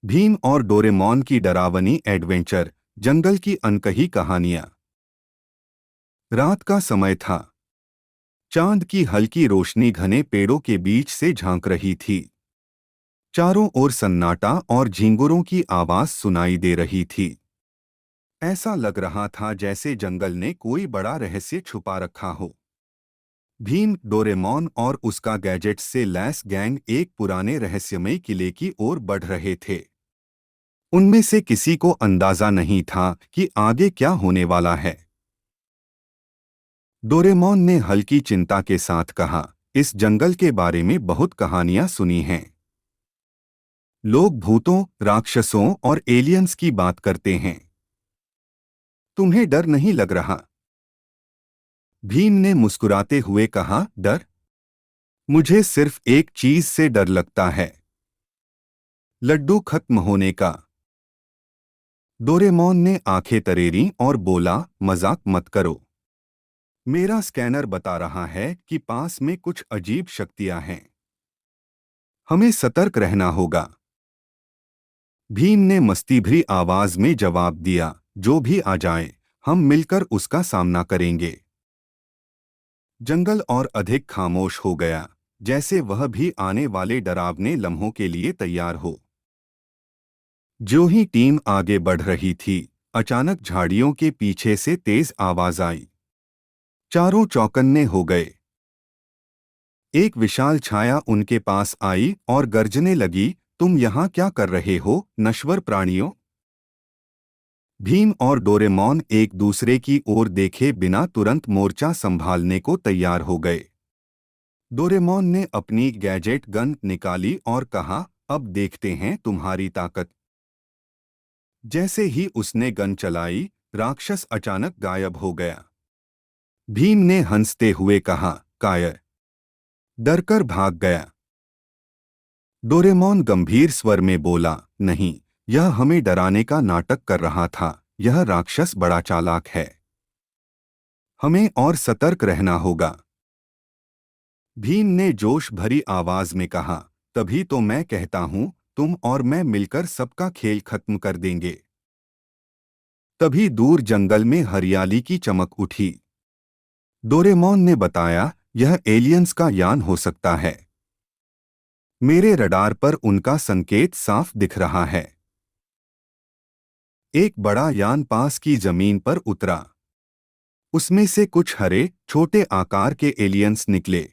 भीम और डोरेमोन की डरावनी एडवेंचर। जंगल की अनकही कहानियां। रात का समय था। चांद की हल्की रोशनी घने पेड़ों के बीच से झांक रही थी। चारों ओर सन्नाटा और झींगुरों की आवाज सुनाई दे रही थी। ऐसा लग रहा था जैसे जंगल ने कोई बड़ा रहस्य छुपा रखा हो। भीम, डोरेमोन और उसका गैजेट्स से लैस गैंग एक पुराने रहस्यमय किले की ओर बढ़ रहे थे। उनमें से किसी को अंदाजा नहीं था कि आगे क्या होने वाला है। डोरेमोन ने हल्की चिंता के साथ कहा, इस जंगल के बारे में बहुत कहानियां सुनी हैं। लोग भूतों, राक्षसों और एलियंस की बात करते हैं। तुम्हें डर नहीं लग रहा? भीम ने मुस्कुराते हुए कहा, डर? मुझे सिर्फ एक चीज से डर लगता है, लड्डू खत्म होने का। डोरेमोन ने आंखें तरेरी और बोला, मजाक मत करो। मेरा स्कैनर बता रहा है कि पास में कुछ अजीब शक्तियां हैं। हमें सतर्क रहना होगा। भीम ने मस्ती भरी आवाज में जवाब दिया, जो भी आ जाए, हम मिलकर उसका सामना करेंगे। जंगल और अधिक खामोश हो गया, जैसे वह भी आने वाले डरावने लम्हों के लिए तैयार हो। जो ही टीम आगे बढ़ रही थी, अचानक झाड़ियों के पीछे से तेज आवाज आई। चारों चौकन्ने हो गए। एक विशाल छाया उनके पास आई और गर्जने लगी, तुम यहाँ क्या कर रहे हो, नश्वर प्राणियों? भीम और डोरेमोन एक दूसरे की ओर देखे बिना तुरंत मोर्चा संभालने को तैयार हो गए। डोरेमोन ने अपनी गैजेट गन निकाली और कहा, अब देखते हैं तुम्हारी ताकत। जैसे ही उसने गन चलाई, राक्षस अचानक गायब हो गया। भीम ने हंसते हुए कहा, कायर, डरकर भाग गया। डोरेमोन गंभीर स्वर में बोला, नहीं, यह हमें डराने का नाटक कर रहा था। यह राक्षस बड़ा चालाक है। हमें और सतर्क रहना होगा। भीम ने जोश भरी आवाज में कहा, तभी तो मैं कहता हूं, तुम और मैं मिलकर सबका खेल खत्म कर देंगे। तभी दूर जंगल में हरियाली की चमक उठी। डोरेमोन ने बताया, यह एलियंस का यान हो सकता है। मेरे रडार पर उनका संकेत साफ दिख रहा है। एक बड़ा यान पास की जमीन पर उतरा। उसमें से कुछ हरे, छोटे आकार के एलियंस निकले।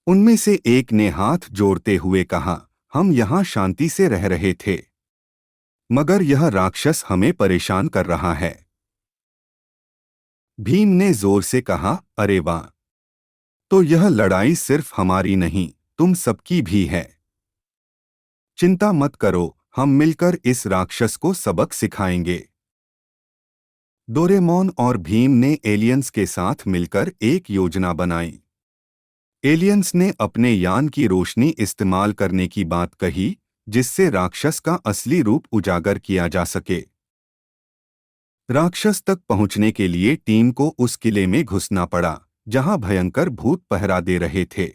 उनमें से एक ने हाथ जोड़ते हुए कहा, हम यहाँ शांति से रह रहे थे, मगर यह राक्षस हमें परेशान कर रहा है। भीम ने जोर से कहा, अरे वाह! तो यह लड़ाई सिर्फ हमारी नहीं, तुम सबकी भी है। चिंता मत करो, हम मिलकर इस राक्षस को सबक सिखाएंगे। डोरेमोन और भीम ने एलियंस के साथ मिलकर एक योजना बनाई। एलियंस ने अपने यान की रोशनी इस्तेमाल करने की बात कही, जिससे राक्षस का असली रूप उजागर किया जा सके। राक्षस तक पहुंचने के लिए टीम को उस किले में घुसना पड़ा, जहां भयंकर भूत पहरा दे रहे थे।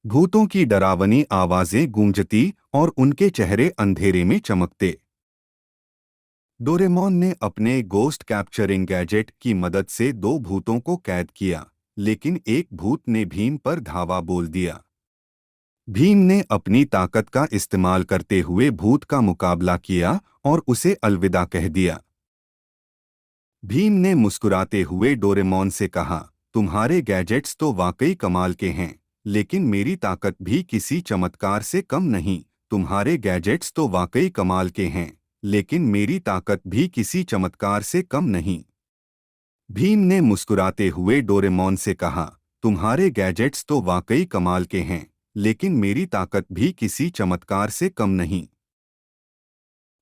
भूतों की डरावनी आवाजें गूंजती और उनके चेहरे अंधेरे में चमकते। डोरेमोन ने अपने गोस्ट कैप्चरिंग गैजेट की मदद से दो भूतों को कैद किया, लेकिन एक भूत ने भीम पर धावा बोल दिया। भीम ने अपनी ताकत का इस्तेमाल करते हुए भूत का मुकाबला किया और उसे अलविदा कह दिया। भीम ने मुस्कुराते हुए डोरेमोन से कहा, तुम्हारे गैजेट्स तो वाकई कमाल के हैं, लेकिन मेरी ताकत भी किसी चमत्कार से कम नहीं। तुम्हारे गैजेट्स तो वाकई कमाल के हैं, लेकिन मेरी ताकत भी किसी चमत्कार से कम नहीं। भीम ने मुस्कुराते हुए डोरेमोन से कहा, तुम्हारे गैजेट्स तो वाकई कमाल के हैं, लेकिन मेरी ताकत भी किसी चमत्कार से कम नहीं।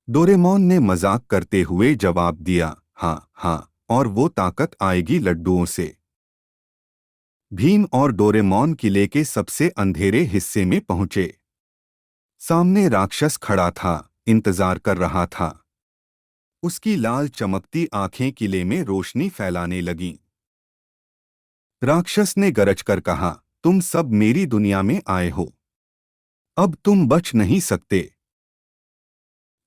डोरेमोन ने मजाक करते हुए जवाब दिया, हाँ हाँ, और वो ताकत आएगी लड्डुओं से। भीम और डोरेमोन किले के सबसे अंधेरे हिस्से में पहुंचे। सामने राक्षस खड़ा था, इंतजार कर रहा था। उसकी लाल चमकती आंखें किले में रोशनी फैलाने लगीं। राक्षस ने गरज कर कहा, तुम सब मेरी दुनिया में आए हो। अब तुम बच नहीं सकते।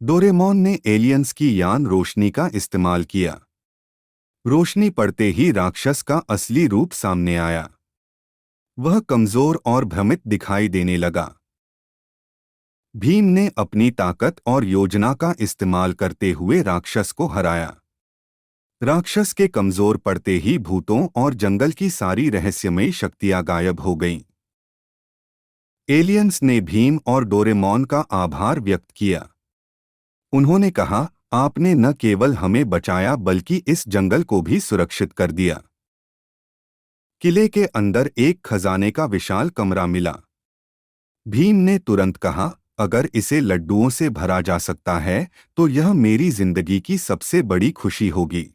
डोरेमोन ने एलियंस की यान रोशनी का इस्तेमाल किया। रोशनी पड़ते ही राक्षस का असली रूप सामने आया। वह कमजोर और भ्रमित दिखाई देने लगा। भीम ने अपनी ताकत और योजना का इस्तेमाल करते हुए राक्षस को हराया। राक्षस के कमजोर पड़ते ही भूतों और जंगल की सारी रहस्यमयी शक्तियां गायब हो गईं। एलियंस ने भीम और डोरेमोन का आभार व्यक्त किया। उन्होंने कहा, आपने न केवल हमें बचाया बल्कि इस जंगल को भी सुरक्षित कर दिया। किले के अंदर एक खजाने का विशाल कमरा मिला। भीम ने तुरंत कहा, अगर इसे लड्डुओं से भरा जा सकता है तो यह मेरी जिंदगी की सबसे बड़ी खुशी होगी।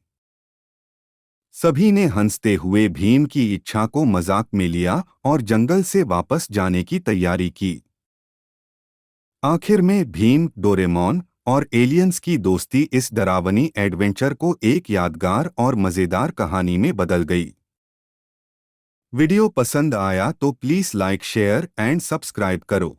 सभी ने हंसते हुए भीम की इच्छा को मजाक में लिया और जंगल से वापस जाने की तैयारी की। आखिर में भीम, डोरेमोन और एलियंस की दोस्ती इस डरावनी एडवेंचर को एक यादगार और मजेदार कहानी में बदल गई। वीडियो पसंद आया तो please like, share and subscribe करो।